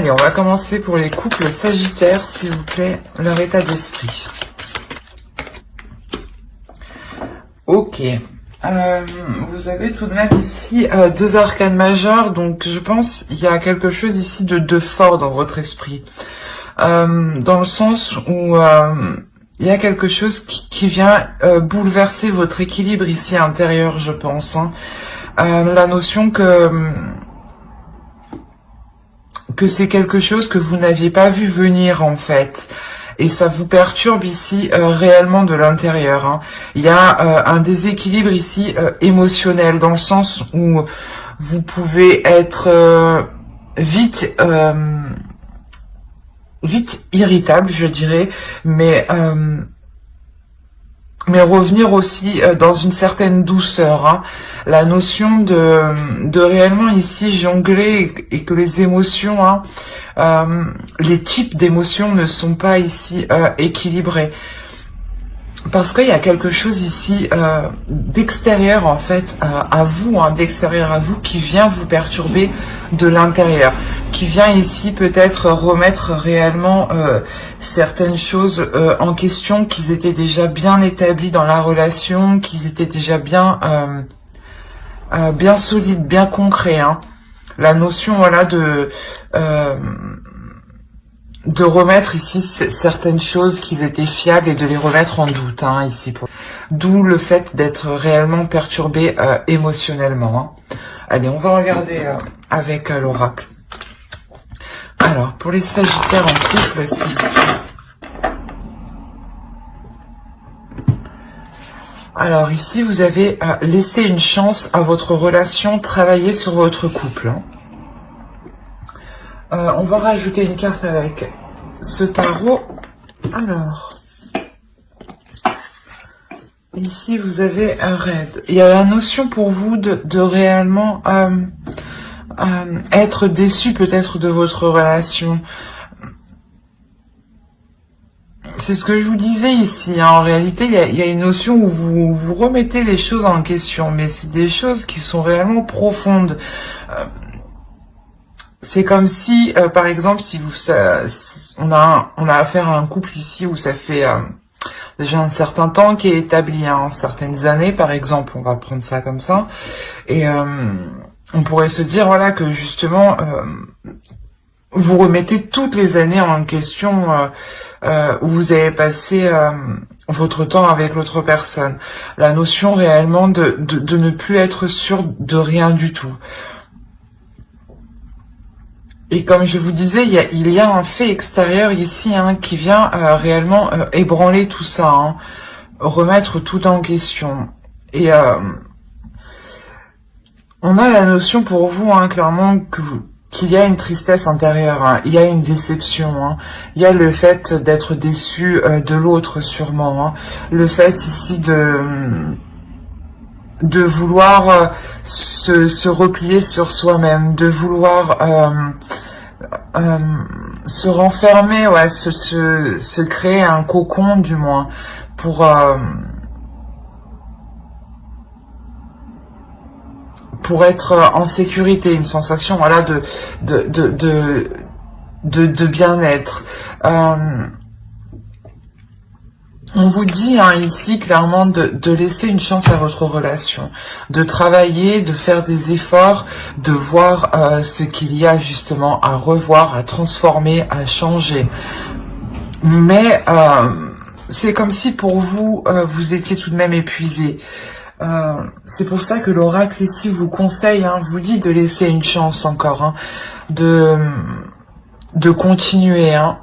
Allez, on va commencer pour les couples sagittaires, s'il vous plaît, leur état d'esprit. Ok. Vous avez tout de même ici deux arcanes majeures, donc je pense qu'il y a quelque chose ici de fort dans votre esprit. Dans le sens où il y a quelque chose qui vient bouleverser votre équilibre ici intérieur, je pense. Hein. La notion que c'est quelque chose que vous n'aviez pas vu venir en fait. Et ça vous perturbe ici réellement de l'intérieur. Hein. Il y a un déséquilibre ici émotionnel, dans le sens où vous pouvez être vite irritable, je dirais, mais revenir aussi dans une certaine douceur. Hein. La notion de réellement ici jongler et que les émotions, hein, les types d'émotions ne sont pas ici équilibrés. Parce qu'il y a quelque chose ici d'extérieur en fait à vous, hein, d'extérieur à vous qui vient vous perturber de l'intérieur, qui vient ici peut-être remettre réellement certaines choses en question, qu'ils étaient déjà bien établis dans la relation, qu'ils étaient déjà bien solides, bien concrets. Hein. La notion voilà de remettre ici certaines choses qui étaient fiables et de les remettre en doute, hein, ici. D'où le fait d'être réellement perturbé émotionnellement. Hein. Allez, on va regarder avec l'oracle. Alors, pour les sagittaires en couple, s'il vous plaît. Alors, ici, vous avez laissé une chance à votre relation, travailler sur votre couple. Hein. On va rajouter une carte avec ce tarot. Alors, ici vous avez un raid. Il y a la notion pour vous de réellement être déçu peut-être de votre relation. C'est ce que je vous disais ici. Hein. En réalité, il y a une notion où vous remettez les choses en question, mais c'est des choses qui sont réellement profondes. C'est comme si, par exemple, si on a affaire à un couple ici où ça fait déjà un certain temps qui est établi, hein, certaines années, par exemple, on va prendre ça comme ça, et on pourrait se dire, voilà, que justement, vous remettez toutes les années en question où vous avez passé votre temps avec l'autre personne. La notion réellement de ne plus être sûr de rien du tout. Et comme je vous disais, il y a un fait extérieur ici hein, qui vient réellement ébranler tout ça, hein, remettre tout en question. Et on a la notion pour vous, hein, clairement, qu'il y a une tristesse intérieure, hein, il y a une déception, hein, il y a le fait d'être déçu de l'autre sûrement, hein, le fait ici de vouloir se replier sur soi-même, de vouloir se renfermer, ouais, se créer un cocon du moins pour être en sécurité, une sensation voilà de bien-être. On vous dit hein, ici clairement de laisser une chance à votre relation, de travailler, de faire des efforts, de voir ce qu'il y a justement à revoir, à transformer, à changer. Mais c'est comme si pour vous, vous étiez tout de même épuisé. C'est pour ça que l'oracle ici vous conseille, hein, vous dit de laisser une chance encore, hein, de continuer, hein.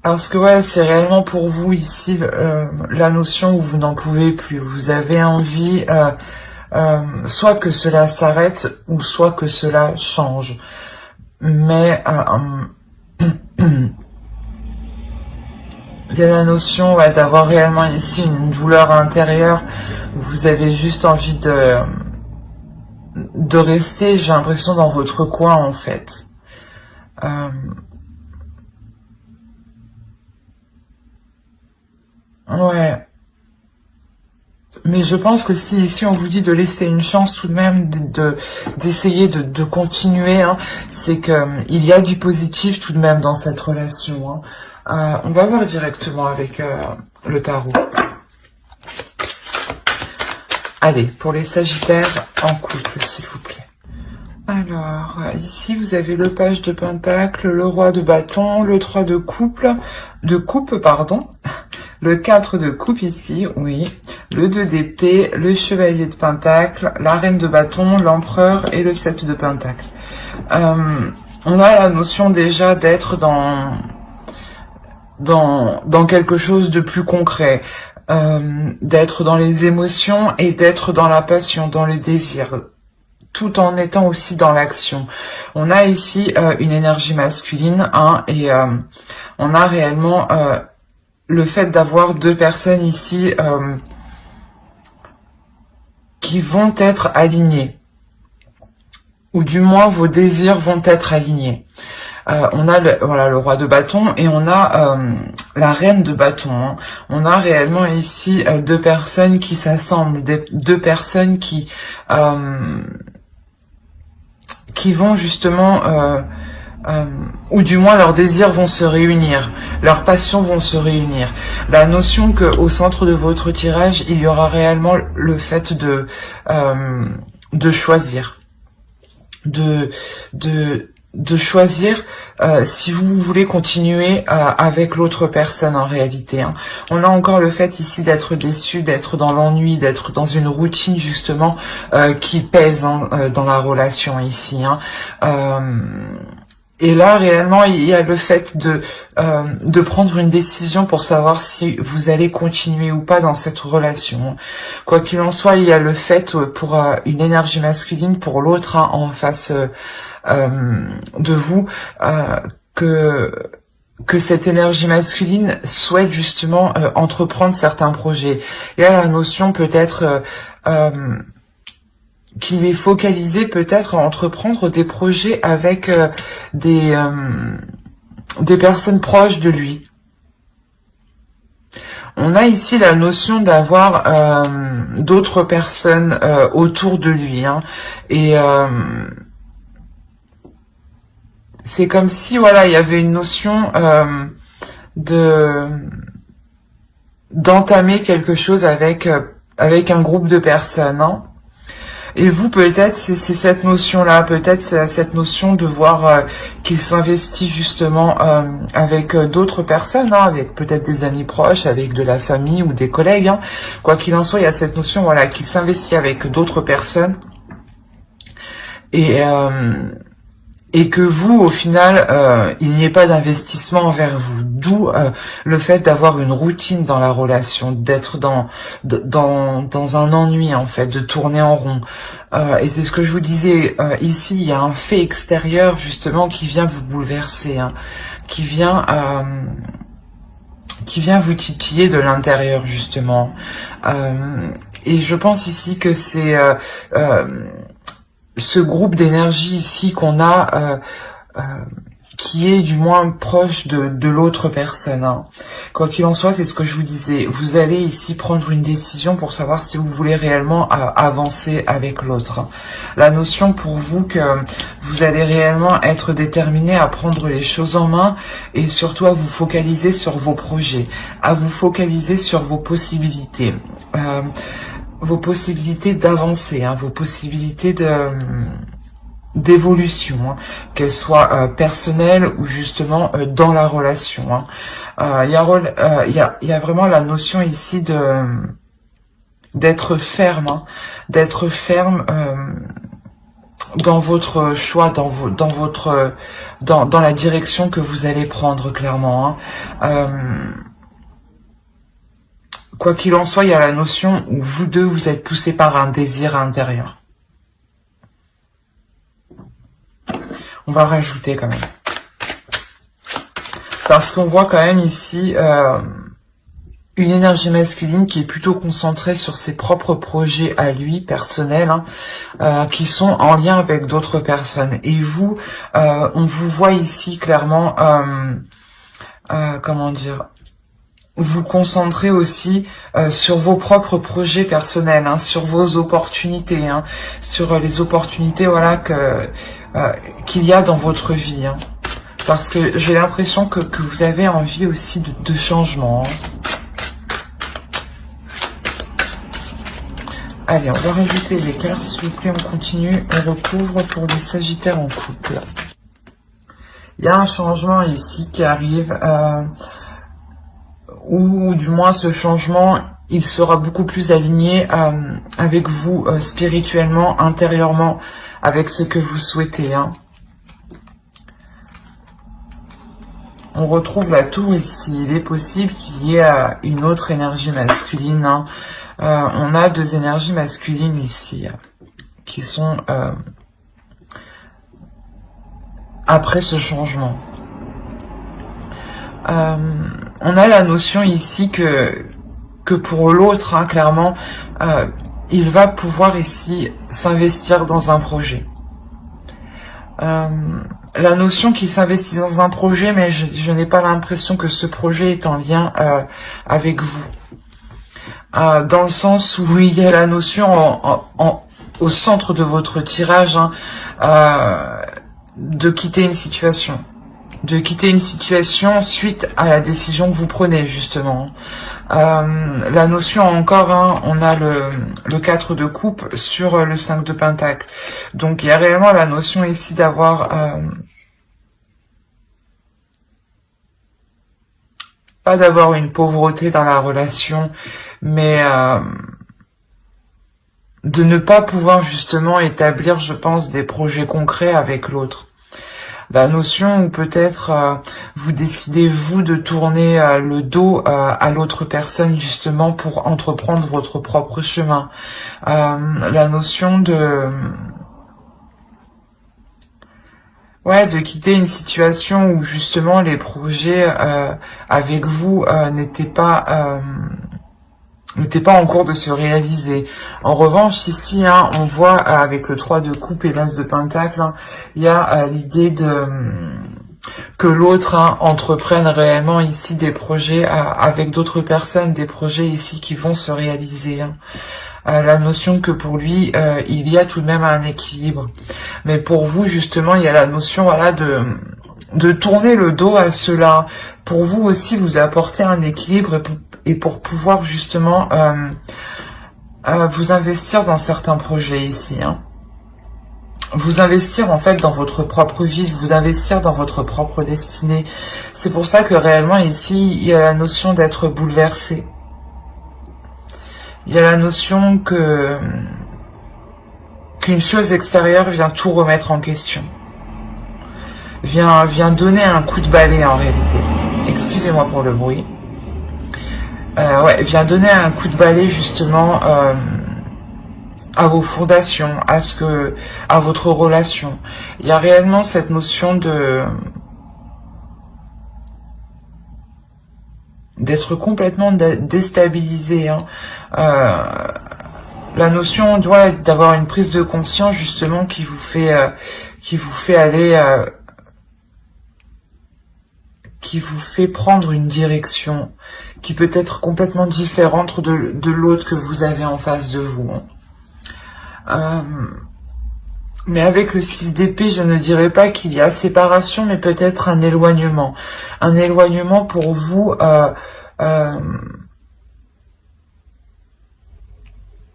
Parce que ouais, c'est réellement pour vous ici la notion où vous n'en pouvez plus. Vous avez envie soit que cela s'arrête ou soit que cela change. Mais il y a la notion ouais, d'avoir réellement ici une douleur intérieure. Vous avez juste envie de rester, j'ai l'impression, dans votre coin en fait. Ouais. Mais je pense que si ici on vous dit de laisser une chance tout de même, d'essayer de continuer, hein, c'est que il y a du positif tout de même dans cette relation. Hein. On va voir directement avec le tarot. Allez, pour les Sagittaires en couple, s'il vous plaît. Alors, ici, vous avez le page de pentacle, le roi de bâton, le 3 de coupe, pardon, le 4 de coupe ici, oui, le 2 d'épée, le chevalier de pentacle, la reine de bâton, l'empereur et le 7 de pentacle. On a la notion déjà d'être dans quelque chose de plus concret, d'être dans les émotions et d'être dans la passion, dans le désir, tout en étant aussi dans l'action. On a ici une énergie masculine, hein, et on a réellement le fait d'avoir deux personnes ici qui vont être alignées, ou du moins vos désirs vont être alignés. On a le roi de bâton et on a la reine de bâton. Hein. On a réellement ici deux personnes qui s'assemblent, deux personnes qui vont justement, ou du moins leurs désirs vont se réunir, leurs passions vont se réunir. La notion que au centre de votre tirage, il y aura réellement le fait de choisir, de choisir si vous voulez continuer avec l'autre personne en réalité. Hein. On a encore le fait ici d'être déçu, d'être dans l'ennui, d'être dans une routine justement qui pèse hein, dans la relation ici. Hein. Et là, réellement, il y a le fait de prendre une décision pour savoir si vous allez continuer ou pas dans cette relation. Quoi qu'il en soit, il y a le fait pour une énergie masculine, pour l'autre hein, en face de vous, que cette énergie masculine souhaite justement entreprendre certains projets. Il y a la notion peut-être qu'il est focalisé peut-être à entreprendre des projets avec des personnes proches de lui. On a ici la notion d'avoir d'autres personnes autour de lui. Hein, et c'est comme si voilà, il y avait une notion d'entamer quelque chose avec un groupe de personnes. Hein. Et vous, peut-être, c'est cette notion-là, peut-être c'est cette notion de voir qu'il s'investit justement avec d'autres personnes, hein, avec peut-être des amis proches, avec de la famille ou des collègues. Hein. Quoi qu'il en soit, il y a cette notion, voilà, qu'il s'investit avec d'autres personnes. Et que vous, au final, il n'y ait pas d'investissement envers vous. D'où le fait d'avoir une routine dans la relation, d'être dans un ennui, en fait, de tourner en rond. Et c'est ce que je vous disais, ici, il y a un fait extérieur, justement, qui vient vous bouleverser, hein, qui vient vous titiller de l'intérieur, justement. Et je pense ici que c'est... ce groupe d'énergie ici qu'on a, qui est du moins proche de l'autre personne. Hein. Quoi qu'il en soit, c'est ce que je vous disais. Vous allez ici prendre une décision pour savoir si vous voulez réellement avancer avec l'autre. Hein. La notion pour vous que vous allez réellement être déterminé à prendre les choses en main et surtout à vous focaliser sur vos projets, à vous focaliser sur vos possibilités. Vos possibilités d'avancer, hein, vos possibilités d'évolution, hein, qu'elles soient personnelles ou justement dans la relation. Hein. Il y a vraiment la notion ici d'être ferme, hein, d'être ferme dans votre choix, dans la direction que vous allez prendre clairement. Hein. Quoi qu'il en soit, il y a la notion où vous deux, vous êtes poussés par un désir intérieur. On va rajouter quand même. Parce qu'on voit quand même ici une énergie masculine qui est plutôt concentrée sur ses propres projets à lui, personnels, hein, qui sont en lien avec d'autres personnes. Et vous, on vous voit ici clairement, comment dire... vous concentrer aussi sur vos propres projets personnels, hein, sur vos opportunités, hein, sur les opportunités voilà qu'il y a dans votre vie. Hein. Parce que j'ai l'impression que vous avez envie aussi de changement. Hein. Allez, on va rajouter les cartes, s'il vous plaît, on continue, on recouvre pour les Sagittaires en couple. Il y a un changement ici qui arrive, ou du moins ce changement, il sera beaucoup plus aligné avec vous, spirituellement, intérieurement, avec ce que vous souhaitez. Hein. On retrouve la tour ici. Il est possible qu'il y ait une autre énergie masculine. Hein. On a deux énergies masculines ici qui sont après ce changement. On a la notion ici que pour l'autre, hein, clairement, il va pouvoir ici s'investir dans un projet. La notion qu'il s'investit dans un projet, mais je n'ai pas l'impression que ce projet est en lien avec vous. Dans le sens où il y a la notion au centre de votre tirage, hein, de quitter une situation. De quitter une situation suite à la décision que vous prenez, justement. La notion encore, hein, on a le 4 de coupe sur le 5 de pentacle. Donc il y a réellement la notion ici d'avoir... pas d'avoir une pauvreté dans la relation, mais de ne pas pouvoir justement établir, je pense, des projets concrets avec l'autre. La notion où peut-être vous décidez, vous, de tourner le dos à l'autre personne, justement, pour entreprendre votre propre chemin. La notion de... ouais, de quitter une situation où, justement, les projets avec vous n'étaient pas en cours de se réaliser. En revanche, ici, hein, on voit avec le 3 de coupe et l'as de pentacle, hein, il y a l'idée que l'autre, hein, entreprenne réellement ici des projets avec d'autres personnes, des projets ici qui vont se réaliser. Hein. La notion que pour lui, il y a tout de même un équilibre. Mais pour vous, justement, il y a la notion, voilà, de tourner le dos à cela. Pour vous aussi, vous apporter un équilibre et pour pouvoir justement vous investir dans certains projets ici. Hein. Vous investir en fait dans votre propre vie, vous investir dans votre propre destinée. C'est pour ça que réellement ici, il y a la notion d'être bouleversé. Il y a la notion qu'une chose extérieure vient tout remettre en question. Vient donner un coup de balai en réalité. Excusez-moi pour le bruit. Ouais, vient donner un coup de balai justement à vos fondations, à votre relation. Il y a réellement cette notion d'être complètement déstabilisé. Hein. La notion doit être d'avoir une prise de conscience justement qui vous fait aller, qui vous fait prendre une direction qui peut être complètement différente de l'autre que vous avez en face de vous. Mais avec le 6 d'épée, je ne dirais pas qu'il y a séparation, mais peut-être un éloignement. Un éloignement pour vous,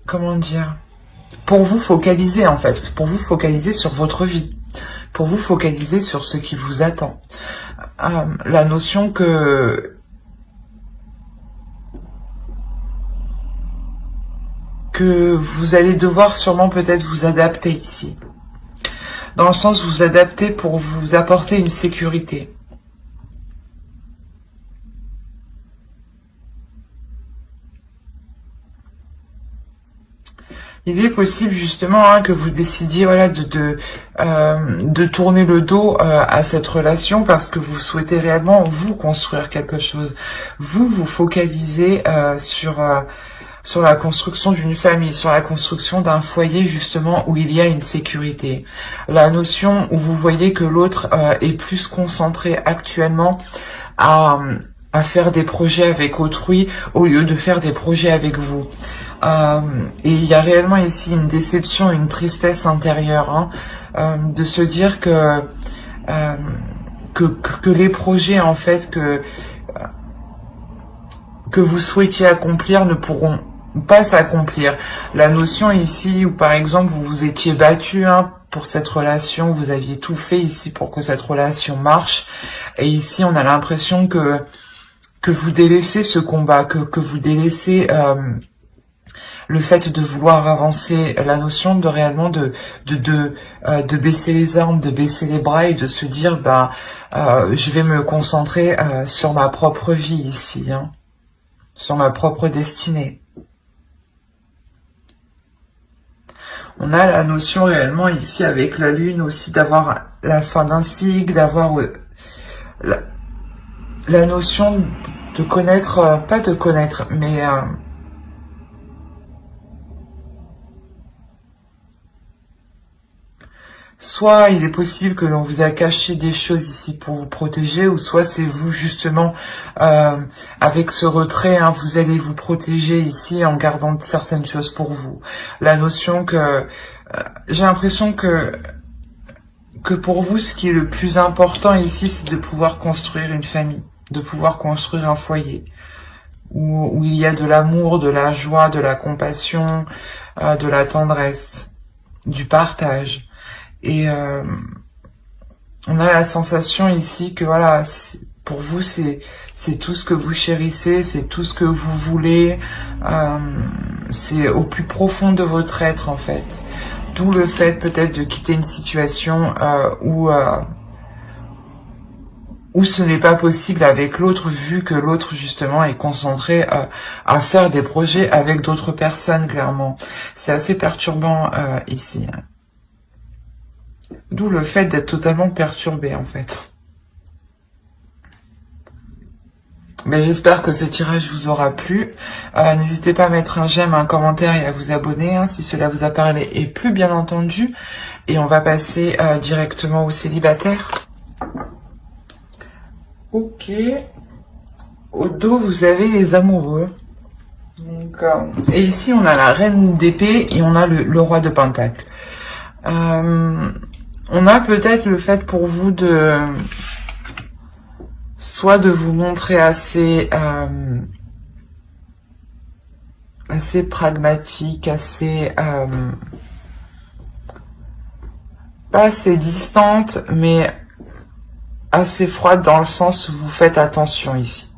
comment dire, pour vous focaliser en fait, pour vous focaliser sur votre vie, pour vous focaliser sur ce qui vous attend. La notion que vous allez devoir sûrement peut-être vous adapter ici. Dans le sens vous adapter pour vous apporter une sécurité. Il est possible justement hein, que vous décidiez voilà, de tourner le dos à cette relation parce que vous souhaitez réellement vous construire quelque chose. Vous focalisez sur la construction d'une famille, sur la construction d'un foyer justement où il y a une sécurité. La notion où vous voyez que l'autre est plus concentré actuellement à à faire des projets avec autrui au lieu de faire des projets avec vous. Et il y a réellement ici une déception, une tristesse intérieure, hein, de se dire que les projets en fait que vous souhaitiez accomplir ne pourront pas s'accomplir. La notion ici où par exemple vous vous étiez battu, hein, pour cette relation, vous aviez tout fait ici pour que cette relation marche, et ici on a l'impression que vous délaissez ce combat, que vous délaissez le fait de vouloir avancer, la notion de réellement de baisser les armes, de baisser les bras et de se dire je vais me concentrer sur ma propre vie ici, hein, sur ma propre destinée. On a la notion réellement ici avec la lune aussi d'avoir la fin d'un cycle, d'avoir la notion de connaître, pas de connaître, mais soit il est possible que l'on vous a caché des choses ici pour vous protéger, ou soit c'est vous justement, avec ce retrait, hein, vous allez vous protéger ici en gardant certaines choses pour vous. La notion que j'ai l'impression que pour vous, ce qui est le plus important ici, c'est de pouvoir construire une famille, de pouvoir construire un foyer, où il y a de l'amour, de la joie, de la compassion, de la tendresse, du partage. Et on a la sensation ici que voilà, pour vous c'est tout ce que vous chérissez, c'est tout ce que vous voulez, c'est au plus profond de votre être en fait. D'où le fait peut-être de quitter une situation où ce n'est pas possible avec l'autre, vu que l'autre justement est concentré à faire des projets avec d'autres personnes, clairement. C'est assez perturbant ici. D'où le fait d'être totalement perturbé en fait. Mais j'espère que ce tirage vous aura plu. N'hésitez pas à mettre un j'aime, un commentaire et à vous abonner, hein, si cela vous a parlé et plu bien entendu. Et on va passer directement aux célibataires. Ok. Au dos, vous avez les amoureux. Donc, et ici, on a la reine d'épée et on a le roi de pentacle. On a peut-être le fait pour vous soit de vous montrer assez pragmatique, assez pas assez distante, mais assez froide dans le sens où vous faites attention ici.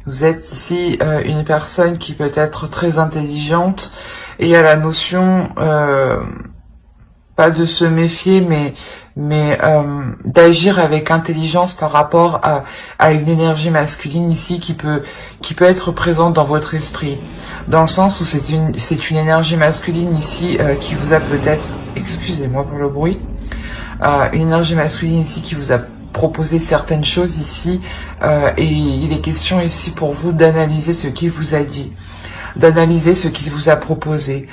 Vous êtes ici une personne qui peut être très intelligente et à la notion pas de se méfier, mais d'agir avec intelligence par rapport à une énergie masculine ici qui peut être présente dans votre esprit, dans le sens où c'est une énergie masculine ici qui vous a peut-être, excusez-moi pour le bruit, une énergie masculine ici qui vous a proposé certaines choses ici, et il est question ici pour vous d'analyser ce qu'il vous a dit, d'analyser ce qu'il vous a proposé.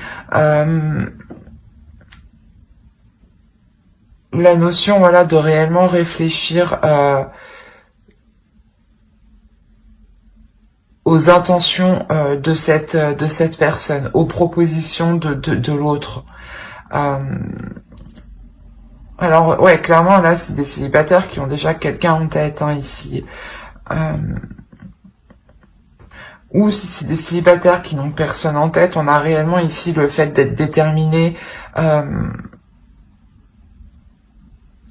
La notion, voilà, de réellement réfléchir aux intentions de cette personne, aux propositions de l'autre. Alors, ouais, clairement, là, c'est des célibataires qui ont déjà quelqu'un en tête, hein, ici. Ou si c'est des célibataires qui n'ont personne en tête, on a réellement ici le fait d'être déterminé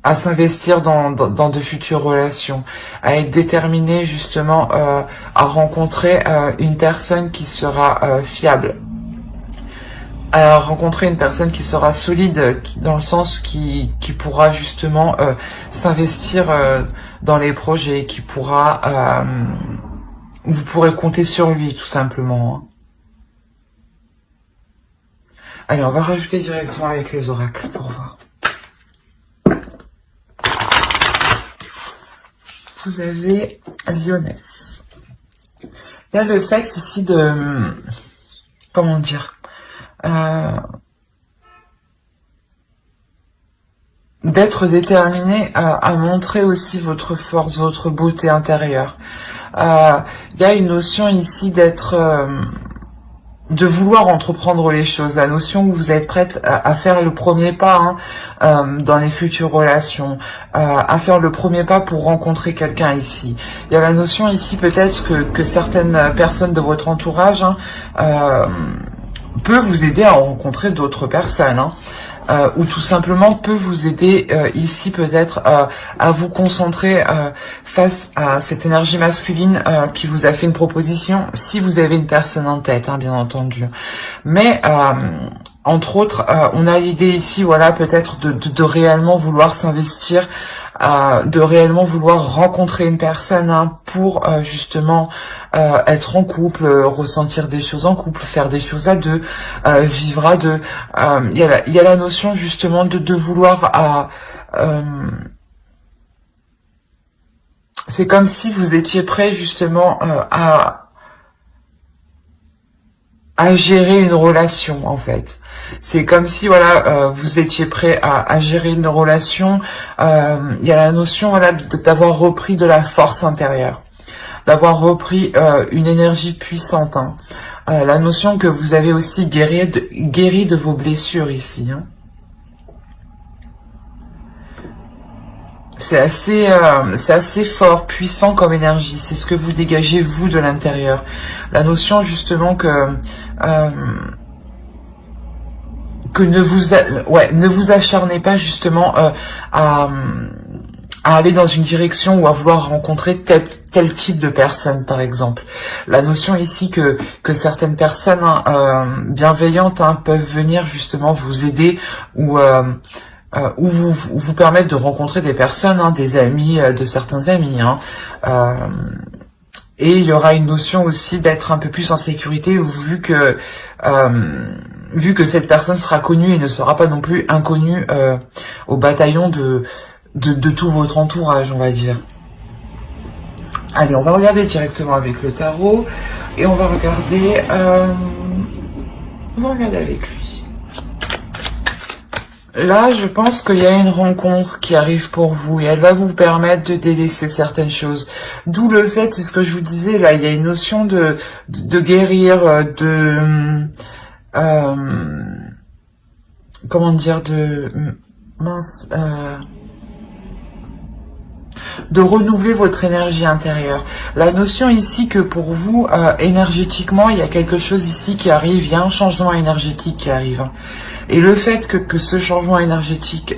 à s'investir dans de futures relations, à être déterminé justement à rencontrer une personne qui sera fiable, à rencontrer une personne qui sera solide, dans le sens qui pourra justement s'investir dans les projets, qui pourra, vous pourrez compter sur lui tout simplement, hein. Allez, on va rajouter directement avec les oracles pour voir. Vous avez Lyonesse. Il y a le fait ici de, comment dire, d'être déterminé à montrer aussi votre force, votre beauté intérieure. Il y a une notion ici de vouloir entreprendre les choses, la notion où vous êtes prête à faire le premier pas dans les futures relations, à faire le premier pas pour rencontrer quelqu'un ici. Il y a la notion ici peut-être que certaines personnes de votre entourage peut vous aider à rencontrer d'autres personnes, ou tout simplement peut vous aider ici peut-être à vous concentrer face à cette énergie masculine qui vous a fait une proposition, si vous avez une personne en tête, bien entendu. Mais entre autres, on a l'idée ici, voilà, peut-être de réellement vouloir s'investir, de réellement vouloir rencontrer une personne pour justement être en couple, ressentir des choses en couple, faire des choses à deux, vivre à deux. Il y a la notion justement de vouloir c'est comme si vous étiez prêt justement à gérer une relation en fait. C'est comme si voilà vous étiez prêt à gérer une relation. Il y a la notion voilà d'avoir repris de la force intérieure, d'avoir repris une énergie puissante. La notion que vous avez aussi guéri de vos blessures ici. C'est assez fort, puissant comme énergie. C'est ce que vous dégagez vous de l'intérieur. La notion justement que ne vous acharnez pas justement à aller dans une direction ou à vouloir rencontrer tel type de personne, par exemple. La notion ici que certaines personnes bienveillantes peuvent venir justement vous aider ou vous permettre de rencontrer des personnes, des amis, de certains amis. Et il y aura une notion aussi d'être un peu plus en sécurité vu que cette personne sera connue et ne sera pas non plus inconnue au bataillon de tout votre entourage, on va dire. Allez, on va regarder directement avec le tarot et on va regarder avec lui. Là, je pense qu'il y a une rencontre qui arrive pour vous et elle va vous permettre de délaisser certaines choses. D'où le fait, c'est ce que je vous disais, là, il y a une notion de guérir, comment dire, de renouveler votre énergie intérieure. La notion ici que pour vous, énergétiquement, il y a quelque chose ici qui arrive, il y a un changement énergétique qui arrive. Et le fait que ce changement énergétique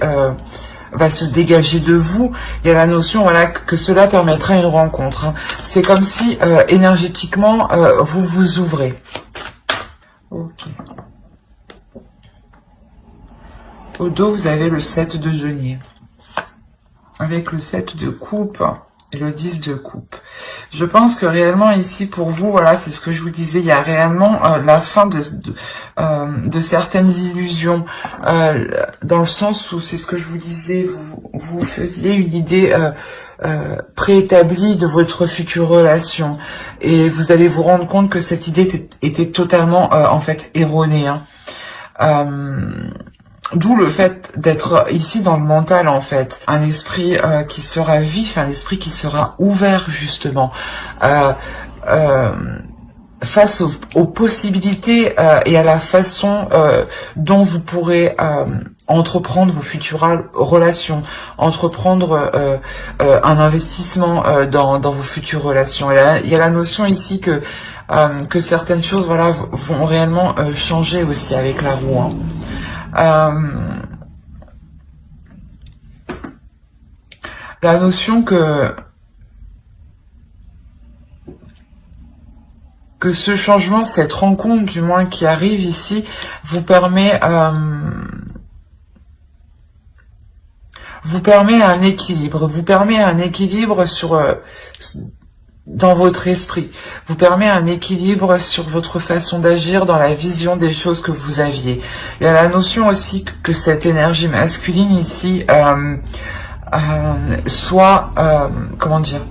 va se dégager de vous, il y a la notion voilà, que cela permettra une rencontre. C'est comme si énergétiquement, vous vous ouvrez. Ok. Au dos, vous avez le 7 de denier. Avec le 7 de coupe et le 10 de coupe. Je pense que réellement ici pour vous, voilà, c'est ce que je vous disais, il y a réellement la fin de certaines illusions, dans le sens où c'est ce que je vous disais, vous faisiez une idée préétablie de votre future relation et vous allez vous rendre compte que cette idée était totalement en fait erronée. D'où le fait d'être ici dans le mental, en fait. Un esprit qui sera vif, un esprit qui sera ouvert, justement. Face aux possibilités et à la façon dont vous pourrez entreprendre vos futures relations, entreprendre un investissement dans vos futures relations. Il y a la notion ici que certaines choses voilà, vont réellement changer aussi avec la roue. La notion que ce changement, cette rencontre du moins qui arrive ici, vous permet un équilibre, dans votre esprit, vous permet un équilibre sur votre façon d'agir dans la vision des choses que vous aviez. Il y a la notion aussi que cette énergie masculine ici soit, comment dire,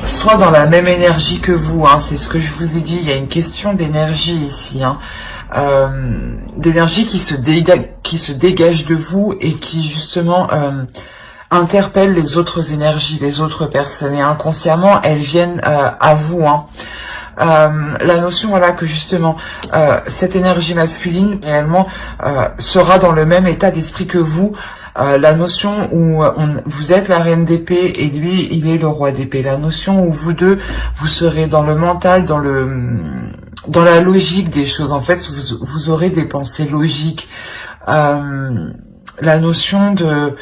soit dans la même énergie que vous, c'est ce que je vous ai dit, il y a une question d'énergie ici, d'énergie qui se dégage de vous et qui justement interpellent les autres énergies, les autres personnes, et inconsciemment elles viennent à vous, hein. La notion, voilà, que justement cette énergie masculine réellement sera dans le même état d'esprit que vous. La notion où vous êtes la reine d'épée et lui il est le roi d'épée, la notion où vous deux vous serez dans le mental, dans la logique des choses, en fait vous aurez des pensées logiques, la notion de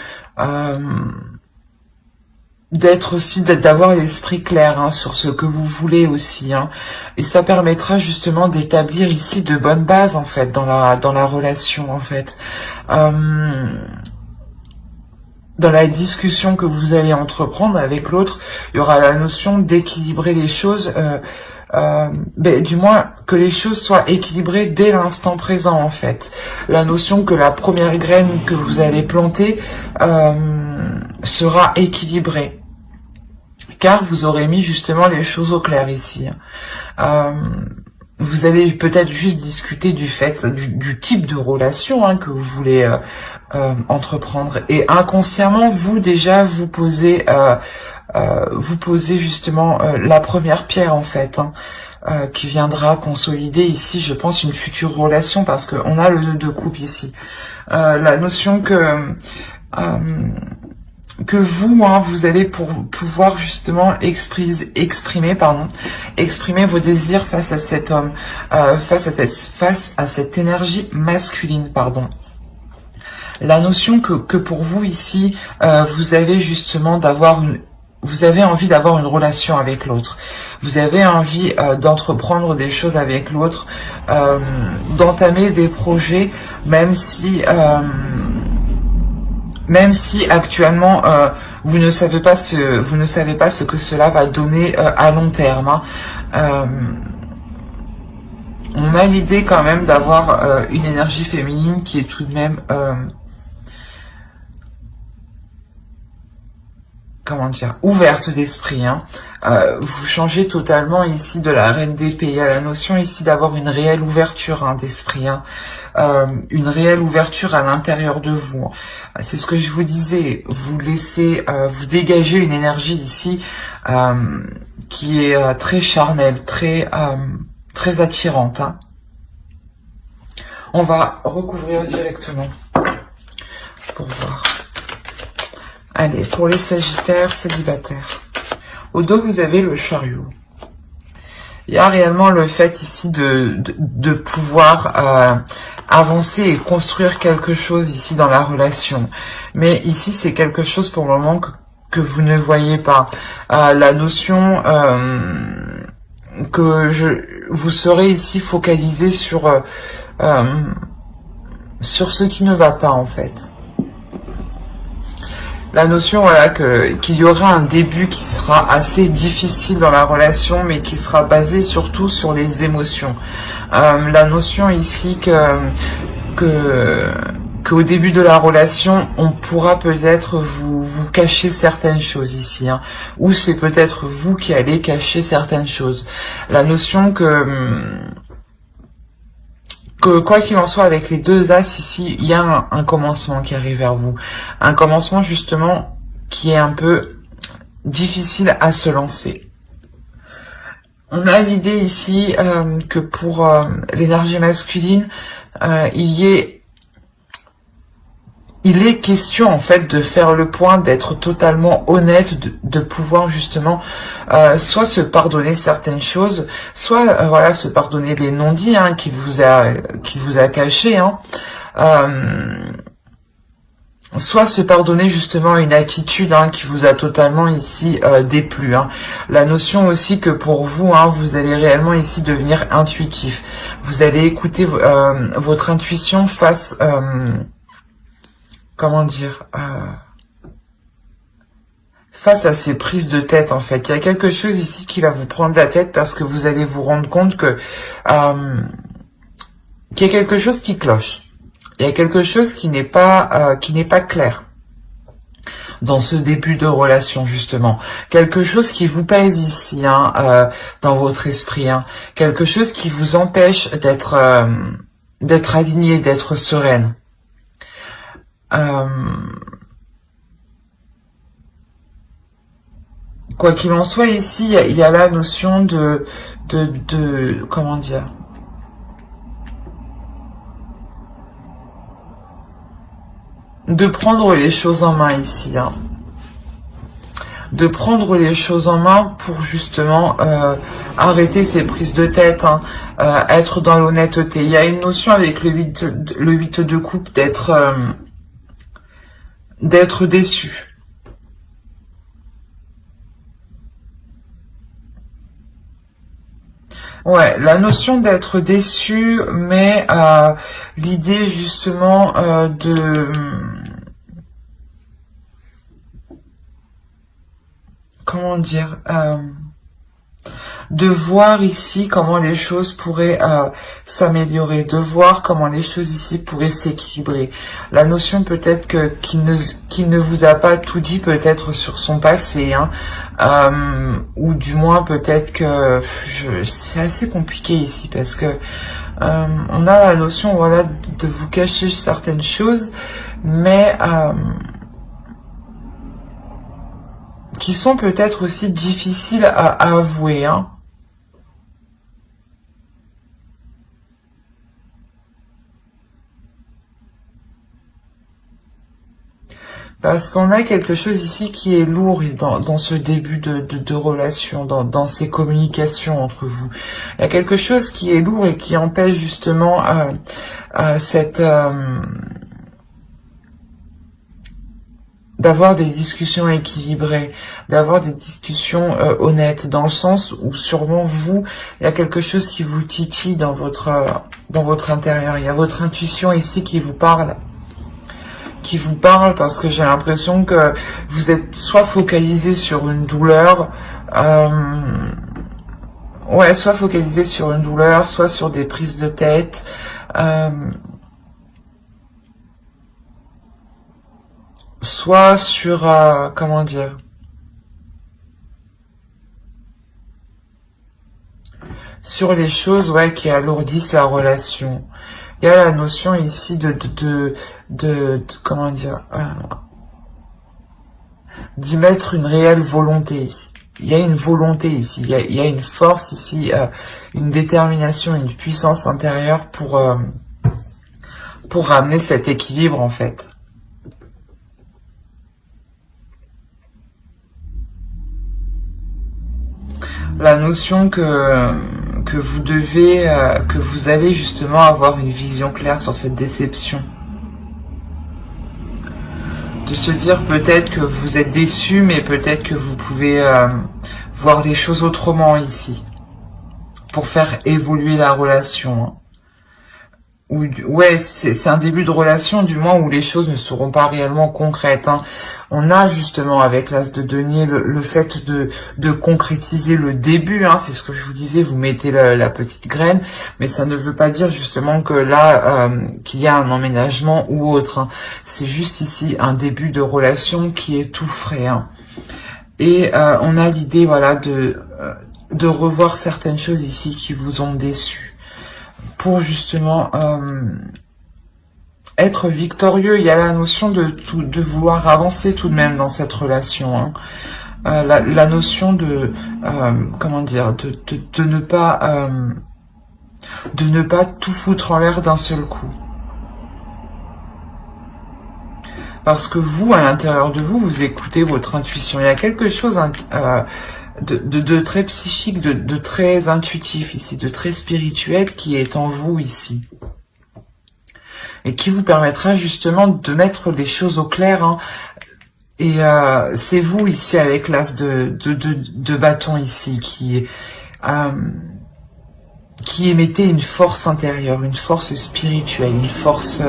d'être aussi, d'avoir l'esprit clair, hein, sur ce que vous voulez aussi, hein. Et ça permettra justement d'établir ici de bonnes bases, en fait, dans la relation, en fait. Dans la discussion que vous allez entreprendre avec l'autre, il y aura la notion d'équilibrer les choses, du moins que les choses soient équilibrées dès l'instant présent, en fait. La notion que la première graine que vous allez planter sera équilibrée, car vous aurez mis justement les choses au clair ici. Vous allez peut-être juste discuter du fait, du type de relation, hein, que vous voulez entreprendre. Et inconsciemment, vous déjà, vous posez justement la première pierre, en fait, hein, qui viendra consolider ici, je pense, une future relation, parce qu'on a le 2 de coupe ici. La notion que vous, hein, vous allez pouvoir justement exprimer vos désirs face à cet homme, face à cette énergie masculine, pardon. La notion que pour vous ici, vous avez justement vous avez envie d'avoir une relation avec l'autre. Vous avez envie d'entreprendre des choses avec l'autre, d'entamer des projets, même si actuellement vous ne savez pas ce que cela va donner à long terme, hein. On a l'idée quand même d'avoir une énergie féminine qui est tout de même ouverte d'esprit, hein. Vous changez totalement ici de la reine d'épée. Il y a la notion ici d'avoir une réelle ouverture, hein, d'esprit, hein. Une réelle ouverture à l'intérieur de vous. C'est ce que je vous disais. Vous laissez, vous dégagez une énergie ici qui est très charnelle, très attirante, hein. On va recouvrir directement pour voir. Allez, pour les Sagittaires célibataires. Au dos, vous avez le chariot. Il y a réellement le fait ici de pouvoir avancer et construire quelque chose ici dans la relation. Mais ici, c'est quelque chose pour le moment que vous ne voyez pas. La notion vous serez ici focalisé sur ce qui ne va pas, en fait. La notion, voilà, qu'il y aura un début qui sera assez difficile dans la relation, mais qui sera basé surtout sur les émotions. La notion ici qu'au début de la relation, on pourra peut-être vous cacher certaines choses ici, hein, ou c'est peut-être vous qui allez cacher certaines choses. La notion que quoi qu'il en soit, avec les deux as ici, il y a un commencement qui arrive vers vous. Un commencement justement qui est un peu difficile à se lancer. On a l'idée ici que pour l'énergie masculine, il est question en fait de faire le point, d'être totalement honnête, de pouvoir justement soit se pardonner certaines choses, soit voilà, se pardonner les non-dits, hein, qu'il vous a cachés, hein, soit se pardonner justement une attitude, hein, qui vous a totalement ici déplu, hein. La notion aussi que pour vous, hein, vous allez réellement ici devenir intuitif. Vous allez écouter votre intuition face face à ces prises de tête, en fait. Il y a quelque chose ici qui va vous prendre la tête parce que vous allez vous rendre compte que qu'il y a quelque chose qui cloche. Il y a quelque chose qui n'est pas clair dans ce début de relation, justement. Quelque chose qui vous pèse ici, hein, dans votre esprit, hein. Quelque chose qui vous empêche d'être aligné, d'être sereine. Quoi qu'il en soit, ici, il y a la notion comment dire, de prendre les choses en main ici, hein. De prendre les choses en main pour justement arrêter ces prises de tête, hein, être dans l'honnêteté. Il y a une notion avec le 8 de coupe d'être déçu. Ouais, la notion d'être déçu, mais l'idée justement comment dire, de voir ici comment les choses pourraient s'améliorer, de voir comment les choses ici pourraient s'équilibrer. La notion peut-être qu'il ne vous a pas tout dit peut-être sur son passé, hein, ou du moins peut-être que c'est assez compliqué ici parce que on a la notion, voilà, de vous cacher certaines choses, mais qui sont peut-être aussi difficiles à avouer, hein. Parce qu'on a quelque chose ici qui est lourd dans ce début de relation, dans ces communications entre vous. Il y a quelque chose qui est lourd et qui empêche justement d'avoir des discussions équilibrées, d'avoir des discussions honnêtes, dans le sens où sûrement vous, il y a quelque chose qui vous titille dans votre intérieur. Il y a votre intuition ici qui vous parle parce que j'ai l'impression que vous êtes soit focalisé sur une douleur, ouais, soit focalisé sur une douleur, soit sur des prises de tête, soit sur, comment dire, sur les choses, ouais, qui alourdissent la relation. Il y a la notion ici de comment dire, d'y mettre une réelle volonté ici. Il y a une volonté ici, il y a une force ici, une détermination, une puissance intérieure pour ramener cet équilibre en fait. La notion que vous devez, que vous allez justement avoir une vision claire sur cette déception. De se dire peut-être que vous êtes déçu, mais peut-être que vous pouvez voir les choses autrement ici, pour faire évoluer la relation, hein. Ouais, c'est un début de relation, du moins où les choses ne seront pas réellement concrètes, hein. On a justement avec l'as de denier le fait de concrétiser le début, hein, c'est ce que je vous disais, vous mettez la petite graine, mais ça ne veut pas dire justement que là, qu'il y a un emménagement ou autre, hein. C'est juste ici un début de relation qui est tout frais, hein. Et on a l'idée, voilà, de revoir certaines choses ici qui vous ont déçu, pour justement être victorieux. Il y a la notion de vouloir avancer tout de même dans cette relation, hein. La notion de comment dire, de ne pas tout foutre en l'air d'un seul coup. Parce que vous, à l'intérieur de vous, vous écoutez votre intuition. Il y a quelque chose de très psychique, de très intuitif ici, de très spirituel qui est en vous ici. Et qui vous permettra justement de mettre les choses au clair, hein. Et c'est vous ici avec l'as de bâton ici qui émettez une force intérieure, une force spirituelle, une force,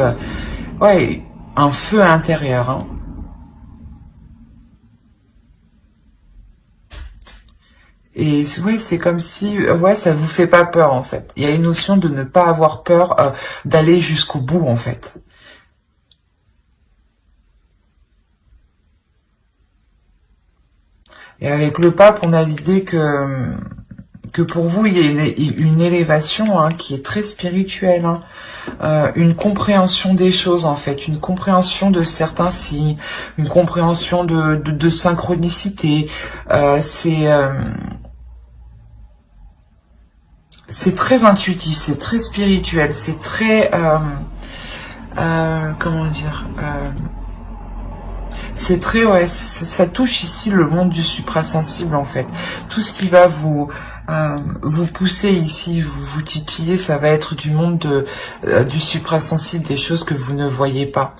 ouais, un feu intérieur, hein. Et ouais, c'est comme si, ouais, ça vous fait pas peur en fait. Il y a une notion de ne pas avoir peur d'aller jusqu'au bout en fait. Et avec le pape, on a l'idée que que pour vous, il y a une élévation hein, qui est très spirituelle, hein. Une compréhension des choses en fait, une compréhension de certains signes, une compréhension de synchronicité. C'est très intuitif, c'est très spirituel, c'est très... comment dire c'est très... Ouais, ça touche ici le monde du suprasensible en fait. Tout ce qui va vous pousser ici, vous titiller, ça va être du monde du suprasensible, des choses que vous ne voyez pas.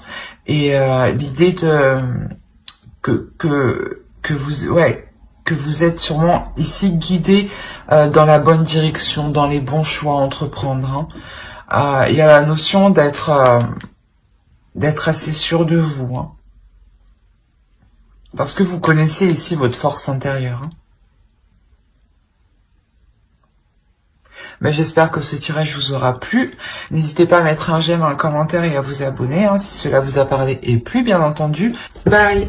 Et l'idée de... que vous... Ouais, que vous êtes sûrement ici guidé dans la bonne direction, dans les bons choix à entreprendre. Hein. Il y a la notion d'être assez sûr de vous. Hein. Parce que vous connaissez ici votre force intérieure. Hein. Mais j'espère que ce tirage vous aura plu. N'hésitez pas à mettre un j'aime, un commentaire et à vous abonner hein, si cela vous a parlé et plu, bien entendu. Bye!